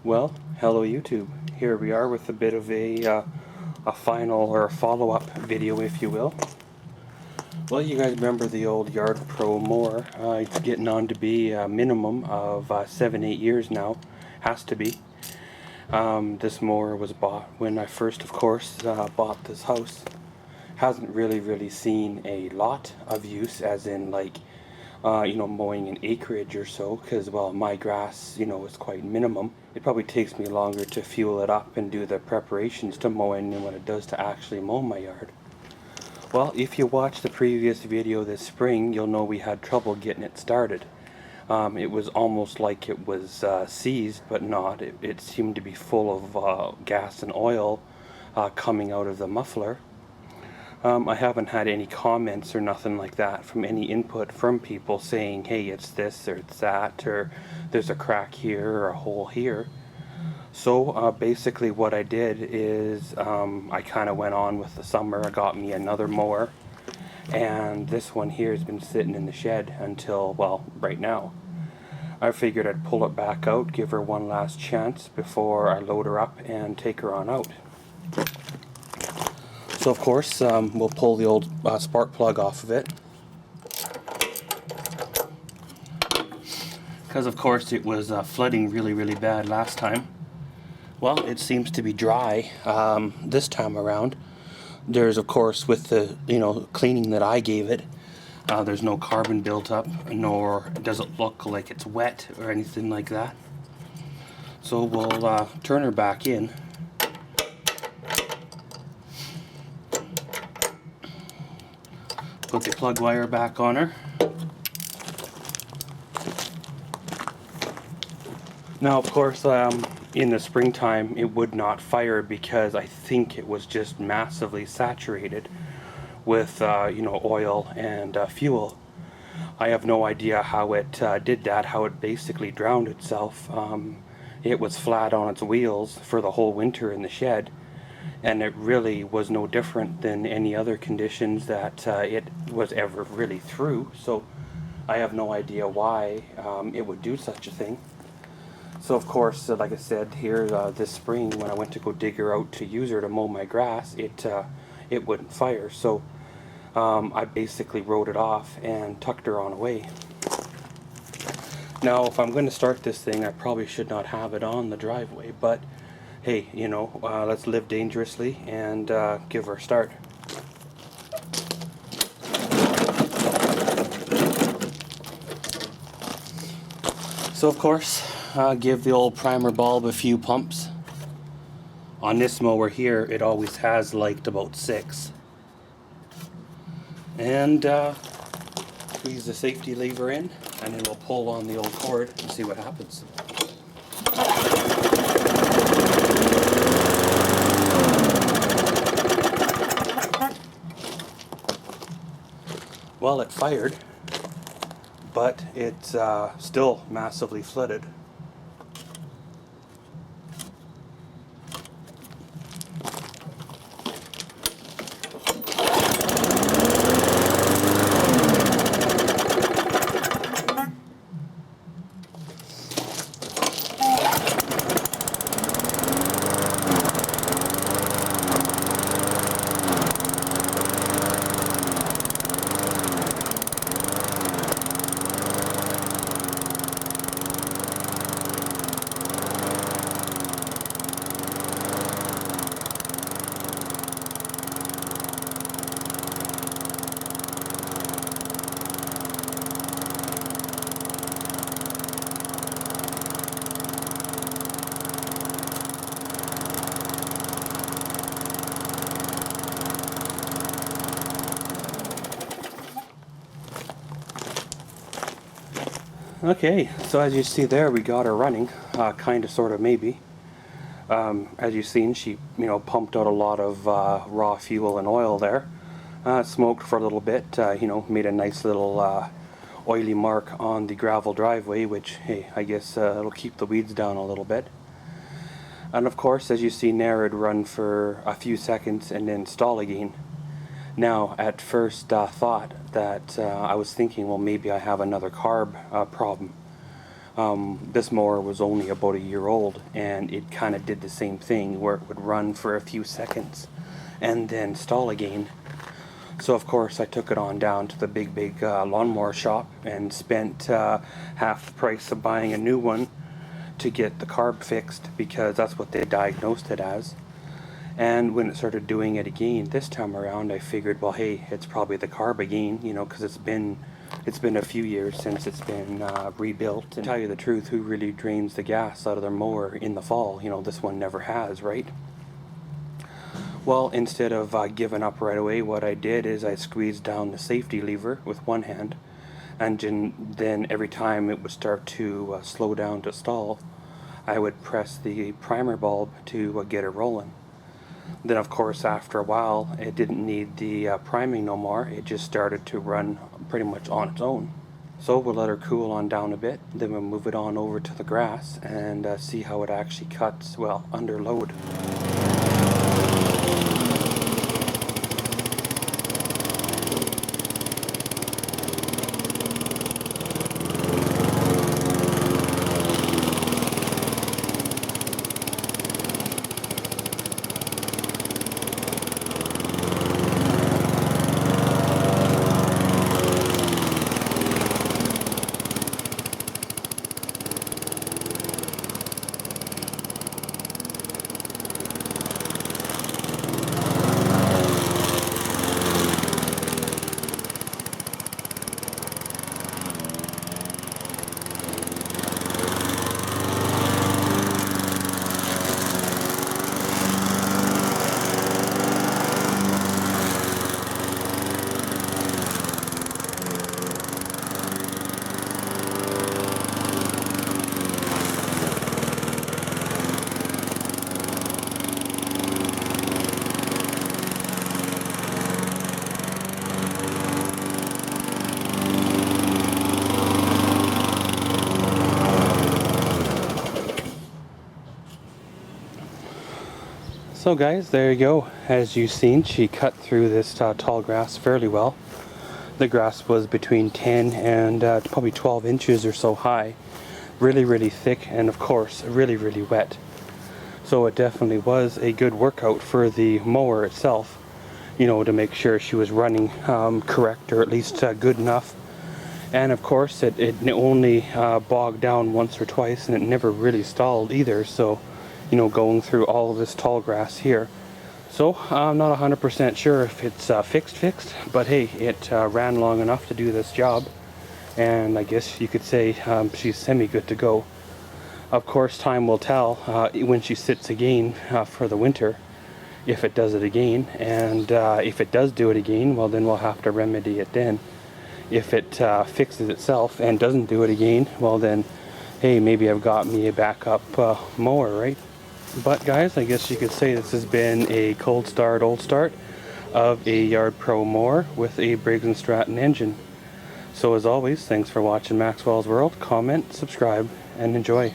Well, hello YouTube. Here we are with a bit of a final or a follow-up video, if you will. Well, you guys remember the old yardpro mower? It's getting on to be a minimum of 7-8 years now. Has to be. This mower was bought when I first, of course, bought this house. Hasn't really seen a lot of use, as in like mowing an acreage or so, because, well, my grass, is quite minimum. It probably takes me longer to fuel it up and do the preparations to mow in than what it does to actually mow my yard. Well, if you watched the previous video this spring, you'll know we had trouble getting it started. It was almost like it was seized, but not. It seemed to be full of gas and oil coming out of the muffler. I haven't had any comments or nothing like that from any input from people saying, hey, it's this or it's that, or there's a crack here or a hole here. So basically what I did is I kind of went on with the summer. I got me another mower, and this one here has been sitting in the shed until, well, right now. I figured I'd pull it back out, give her one last chance before I load her up and take her on out. So of course, we'll pull the old spark plug off of it, because of course it was flooding really bad last time. Well, it seems to be dry this time around. There's, of course, with the cleaning that I gave it, there's no carbon built up, nor does it look like it's wet or anything like that. So we'll turn her back in. Put the plug wire back on her. Now, of course, in the springtime it would not fire because I think it was just massively saturated with oil and fuel. I have no idea how it did that, how it basically drowned itself. It was flat on its wheels for the whole winter in the shed, and it really was no different than any other conditions that it was ever really through. So I have no idea why it would do such a thing. So of course, like I said, here this spring when I went to go dig her out to use her to mow my grass, it wouldn't fire. So I basically wrote it off and tucked her on away. Now, if I'm going to start this thing, I probably should not have it on the driveway, but hey, let's live dangerously and give her a start. So of course, give the old primer bulb a few pumps. On this mower here, it always has liked about 6. And squeeze the safety lever in, and then we'll pull on the old cord and see what happens. Well, it fired, but it's still massively flooded. Okay, so as you see there, we got her running, kind of, sort of, maybe. As you've seen, she, pumped out a lot of raw fuel and oil there. Smoked for a little bit, made a nice little oily mark on the gravel driveway, which, hey, I guess it'll keep the weeds down a little bit. And of course, as you see there, it'd run for a few seconds and then stall again. Now, at first thought that I was thinking, well, maybe I have another carb problem. This mower was only about a year old, and it kind of did the same thing where it would run for a few seconds and then stall again. So of course I took it on down to the big lawnmower shop and spent half the price of buying a new one to get the carb fixed, because that's what they diagnosed it as. And when it started doing it again this time around, I figured, well, hey, it's probably the carb again, you know, because it's been a few years since it's been rebuilt. And to tell you the truth, who really drains the gas out of their mower in the fall? You know, this one never has, right? Well, instead of giving up right away, what I did is I squeezed down the safety lever with one hand, and then every time it would start to slow down to stall, I would press the primer bulb to get it rolling. Then of course after a while it didn't need the priming no more, it just started to run pretty much on its own. So we'll let her cool on down a bit, then we'll move it on over to the grass and see how it actually cuts, well, under load. So guys, there you go. As you've seen, she cut through this tall grass fairly well. The grass was between 10 and probably 12 inches or so high. Really thick, and of course really wet. So it definitely was a good workout for the mower itself, you know, to make sure she was running correct, or at least good enough. And of course it only bogged down once or twice, and it never really stalled either. So, you know, going through all of this tall grass here. So I'm not 100% sure if it's fixed, but hey, it ran long enough to do this job, and I guess you could say she's semi-good to go. Of course, time will tell when she sits again for the winter, if it does it again, and if it does do it again, well then we'll have to remedy it then. If it fixes itself and doesn't do it again, well then, hey, maybe I've got me a backup mower, right? But guys, I guess you could say this has been a old start of a yardpro mower with a Briggs & Stratton engine. So as always, thanks for watching Maxwell's World. Comment, subscribe, and enjoy.